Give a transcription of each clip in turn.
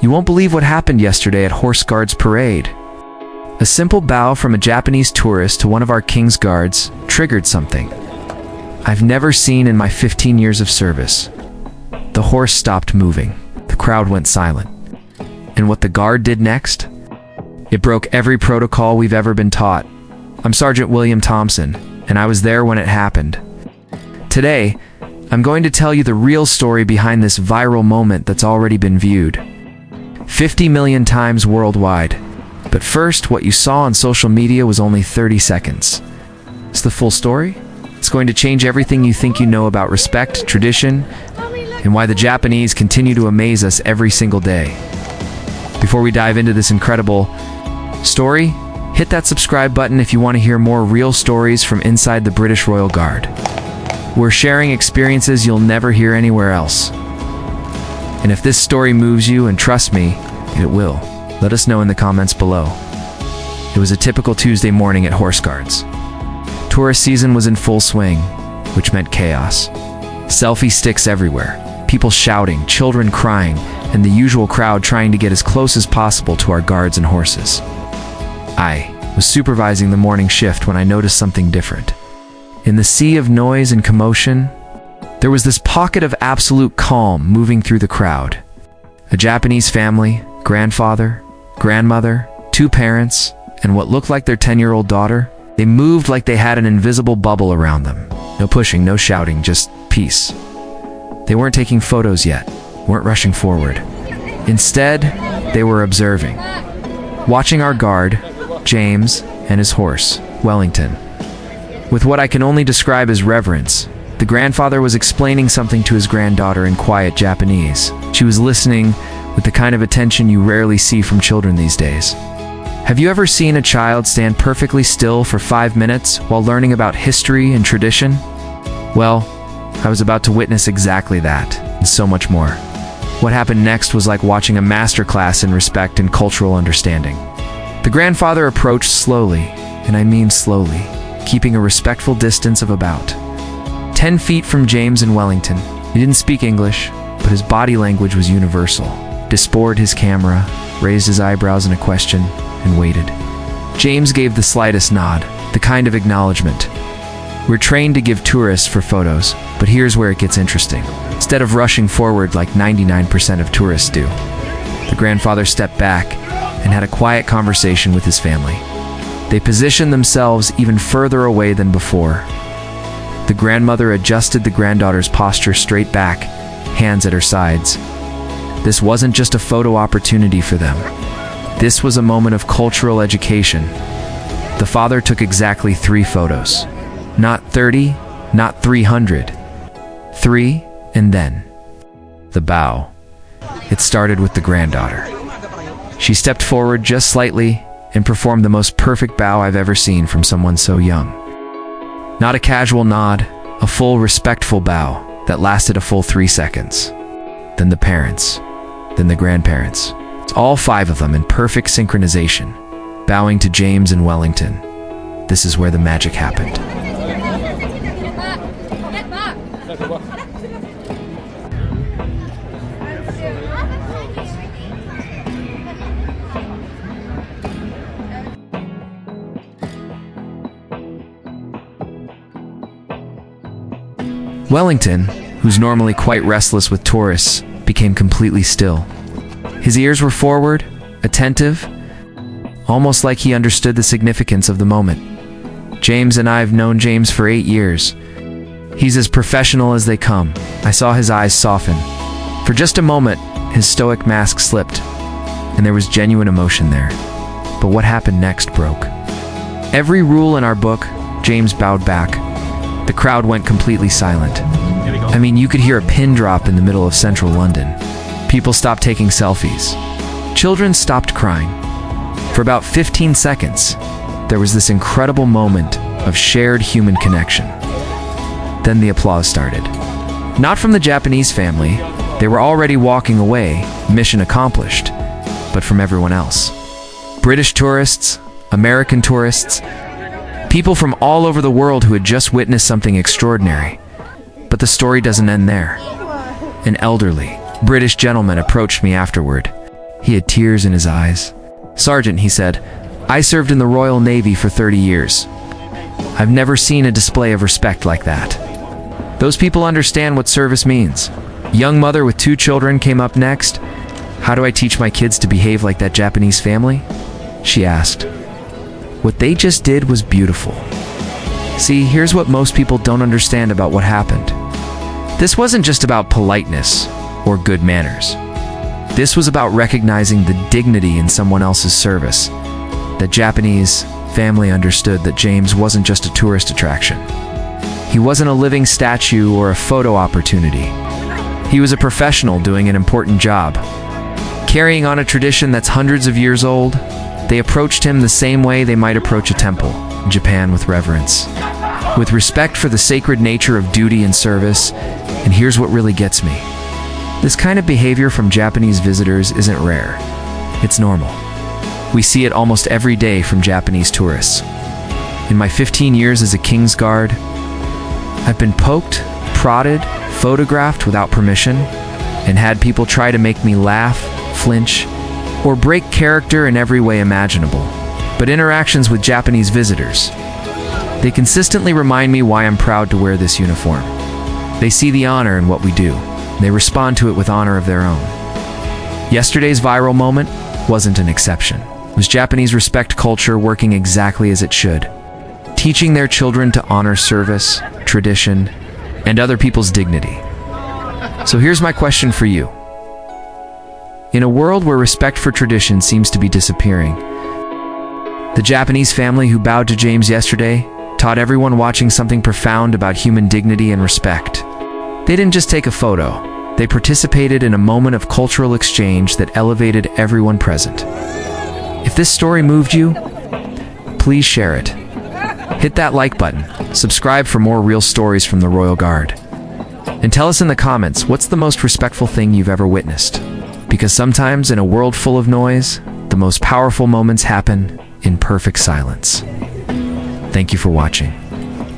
You won't believe what happened yesterday at Horse Guards Parade. A simple bow from a Japanese tourist to one of our King's Guards triggered something I've never seen in my 15 years of service. The horse stopped moving. The crowd went silent. And what the guard did next? It broke every protocol we've ever been taught. I'm Sergeant William Thompson, and I was there when it happened. Today, I'm going to tell you the real story behind this viral moment that's already been viewed 50 million times worldwide. But first, what you saw on social media was only 30 seconds. It's the full story. It's going to change everything you think you know about respect, tradition, and why the Japanese continue to amaze us every single day. Before we dive into this incredible story, hit that subscribe button if you want to hear more real stories from inside the British Royal Guard. We're sharing experiences you'll never hear anywhere else. And if this story moves you, and trust me, it will, let us know in the comments below. It was a typical Tuesday morning at Horse Guards. Tourist season was in full swing, which meant chaos. Selfie sticks everywhere, people shouting, children crying, and the usual crowd trying to get as close as possible to our guards and horses. I was supervising the morning shift when I noticed something different. In the sea of noise and commotion, there was this pocket of absolute calm moving through the crowd. A Japanese family, grandfather, grandmother, 2 parents, and what looked like their 10-year-old daughter, they moved like they had an invisible bubble around them. No pushing, no shouting, just peace. They weren't taking photos yet, weren't rushing forward. Instead, they were observing, watching our guard, James, and his horse, Wellington. With what I can only describe as reverence, the grandfather was explaining something to his granddaughter in quiet Japanese. She was listening with the kind of attention you rarely see from children these days. Have you ever seen a child stand perfectly still for 5 minutes while learning about history and tradition? Well, I was about to witness exactly that, and so much more. What happened next was like watching a masterclass in respect and cultural understanding. The grandfather approached slowly, and I mean slowly, keeping a respectful distance of about 10 feet from James and Wellington. He didn't speak English, but his body language was universal. Dispored his camera, raised his eyebrows in a question, and waited. James gave the slightest nod, the kind of acknowledgement we're trained to give tourists for photos, but here's where it gets interesting. Instead of rushing forward like 99% of tourists do, the grandfather stepped back and had a quiet conversation with his family. They positioned themselves even further away than before. The grandmother adjusted the granddaughter's posture straight back, hands at her sides. This wasn't just a photo opportunity for them. This was a moment of cultural education. The father took exactly 3 photos. Not 30, not 300. 3, and then the bow. It started with the granddaughter. She stepped forward just slightly and performed the most perfect bow I've ever seen from someone so young. Not a casual nod, a full respectful bow that lasted a full 3 seconds. Then the parents, then the grandparents. It's all 5 of them in perfect synchronization, bowing to James and Wellington. This is where the magic happened. Wellington, who's normally quite restless with tourists, became completely still. His ears were forward, attentive, almost like he understood the significance of the moment. James and I have known James for 8 years. He's as professional as they come. I saw his eyes soften. For just a moment, his stoic mask slipped, and there was genuine emotion there. But what happened next broke. Every rule in our book, James bowed back. The crowd went completely silent. I mean, you could hear a pin drop in the middle of central London. People stopped taking selfies. Children stopped crying. For about 15 seconds, there was this incredible moment of shared human connection. Then the applause started. Not from the Japanese family, they were already walking away, mission accomplished, but from everyone else. British tourists, American tourists, people from all over the world who had just witnessed something extraordinary. But the story doesn't end there. An elderly British gentleman approached me afterward. He had tears in his eyes. "Sergeant," he said, "I served in the Royal Navy for 30 years. I've never seen a display of respect like that." Those people understand what service means. A young mother with 2 children came up next. "How do I teach my kids to behave like that Japanese family?" she asked. What they just did was beautiful. See, here's what most people don't understand about what happened. This wasn't just about politeness or good manners. This was about recognizing the dignity in someone else's service. The Japanese family understood that James wasn't just a tourist attraction. He wasn't a living statue or a photo opportunity. He was a professional doing an important job. Carrying on a tradition that's hundreds of years old, they approached him the same way they might approach a temple in Japan, with reverence, with respect for the sacred nature of duty and service. And here's what really gets me. This kind of behavior from Japanese visitors isn't rare. It's normal. We see it almost every day from Japanese tourists. In my 15 years as a King's Guard, I've been poked, prodded, photographed without permission, and had people try to make me laugh, flinch, or break character in every way imaginable. But interactions with Japanese visitors, they consistently remind me why I'm proud to wear this uniform. They see the honor in what we do. They respond to it with honor of their own. Yesterday's viral moment wasn't an exception. It was Japanese respect culture working exactly as it should, teaching their children to honor service, tradition, and other people's dignity. So here's my question for you. In a world where respect for tradition seems to be disappearing, the Japanese family who bowed to James yesterday taught everyone watching something profound about human dignity and respect. They didn't just take a photo. They participated in a moment of cultural exchange that elevated everyone present. If this story moved you, please share it. Hit that like button, subscribe for more real stories from the Royal Guard, and tell us in the comments what's the most respectful thing you've ever witnessed. Because sometimes in a world full of noise, the most powerful moments happen in perfect silence. Thank you for watching.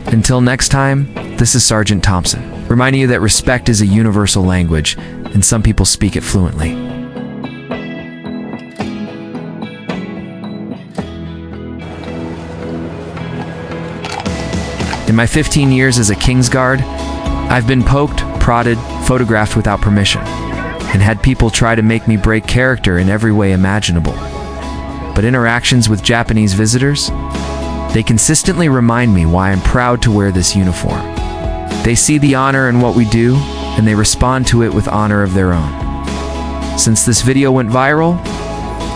Until next time, this is Sergeant Thompson, reminding you that respect is a universal language, and some people speak it fluently. In my 15 years as a King's Guard, I've been poked, prodded, photographed without permission, and had people try to make me break character in every way imaginable. But interactions with Japanese visitors, they consistently remind me why I'm proud to wear this uniform. They see the honor in what we do, and they respond to it with honor of their own. Since this video went viral,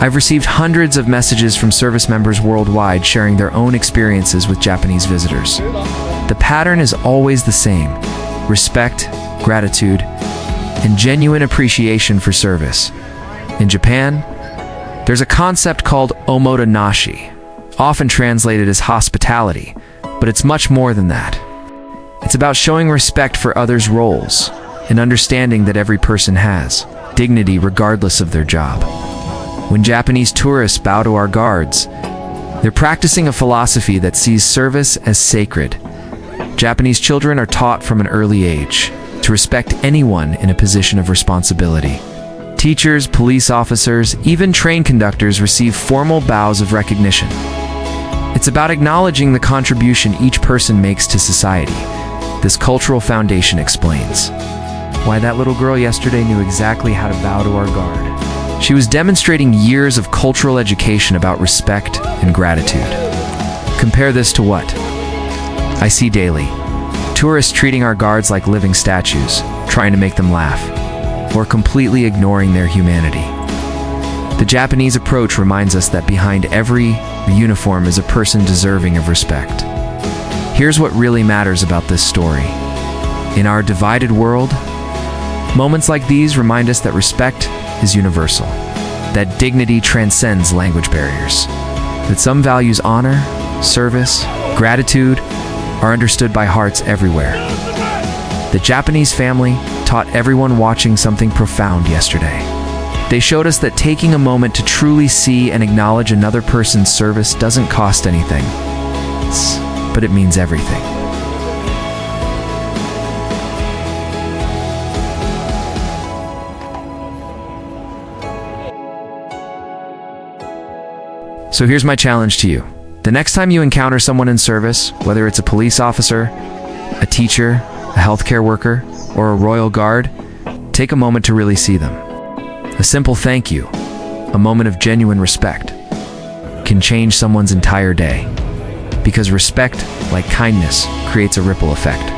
I've received hundreds of messages from service members worldwide sharing their own experiences with Japanese visitors. The pattern is always the same: respect, gratitude, and genuine appreciation for service. In Japan, there's a concept called omotenashi, often translated as hospitality, but it's much more than that. It's about showing respect for others' roles and understanding that every person has dignity regardless of their job. When Japanese tourists bow to our guards, they're practicing a philosophy that sees service as sacred. Japanese children are taught from an early age to respect anyone in a position of responsibility. Teachers, police officers, even train conductors receive formal bows of recognition. It's about acknowledging the contribution each person makes to society. This cultural foundation explains why that little girl yesterday knew exactly how to bow to our guard. She was demonstrating years of cultural education about respect and gratitude. Compare this to what I see daily: tourists treating our guards like living statues, trying to make them laugh, or completely ignoring their humanity. The Japanese approach reminds us that behind every uniform is a person deserving of respect. Here's what really matters about this story. In our divided world, moments like these remind us that respect is universal, that dignity transcends language barriers, that some values honor, service, gratitude are understood by hearts everywhere. The Japanese family taught everyone watching something profound yesterday. They showed us that taking a moment to truly see and acknowledge another person's service doesn't cost anything, but it means everything. So here's my challenge to you. The next time you encounter someone in service, whether it's a police officer, a teacher, a healthcare worker, or a royal guard, take a moment to really see them. A simple thank you, a moment of genuine respect, can change someone's entire day. Because respect, like kindness, creates a ripple effect.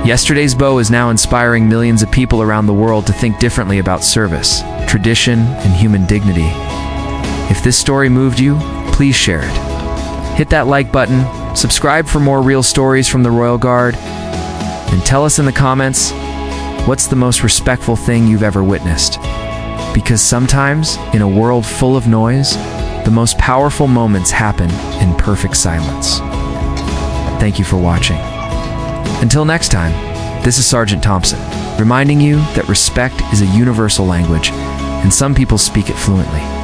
Yesterday's bow is now inspiring millions of people around the world to think differently about service, tradition, and human dignity. If this story moved you, please share it. Hit that like button, subscribe for more real stories from the Royal Guard, and tell us in the comments, what's the most respectful thing you've ever witnessed? Because sometimes, in a world full of noise, the most powerful moments happen in perfect silence. Thank you for watching. Until next time, this is Sergeant Thompson, reminding you that respect is a universal language, and some people speak it fluently.